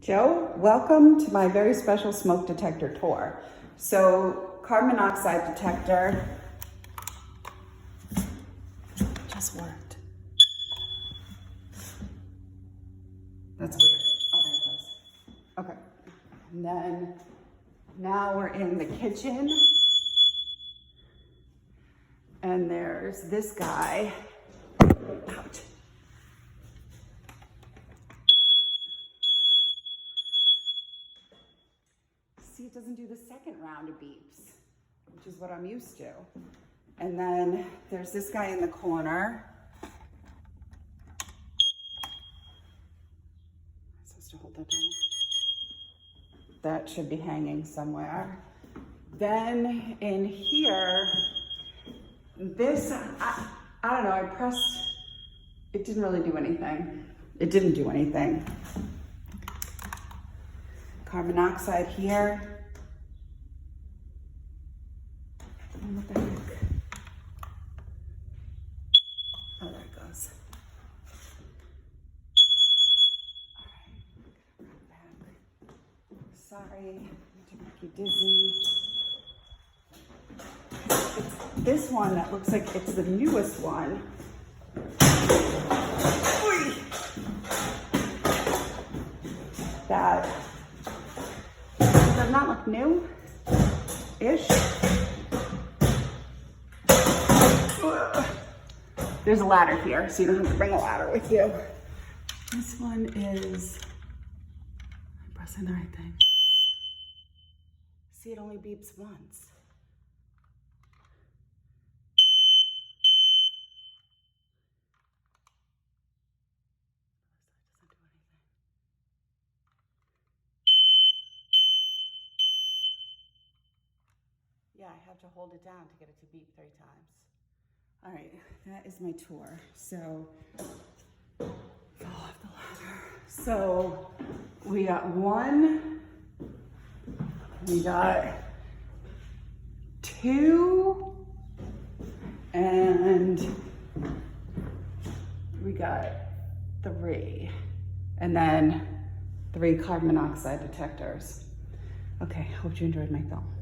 Joe, welcome to my very special smoke detector tour. So, carbon monoxide detector just worked. That's weird. Okay, okay. And then now we're in the kitchen, and there's this guy. Ouch. See, it doesn't do the second round of beeps, which is what I'm used to. And then there's this guy in the corner. I'm supposed to hold that down. That should be hanging somewhere. Then in here, this, I don't know, I pressed, it didn't really do anything. It didn't do anything. Carbon monoxide here. And what the heck? Oh, there it goes. All right, back. Sorry to make you dizzy. It's this one that looks like it's the newest one. Oy! That does not look new-ish. There's a ladder here, so you don't have to bring a ladder with you. This one is, I'm pressing the right thing. See, it only beeps once. Yeah, I have to hold it down to get it to beep 3 times. All right, that is my tour. So, fall off the ladder. So, we got 1, we got 2, and we got 3. And then 3 carbon monoxide detectors. Okay, hope you enjoyed my film.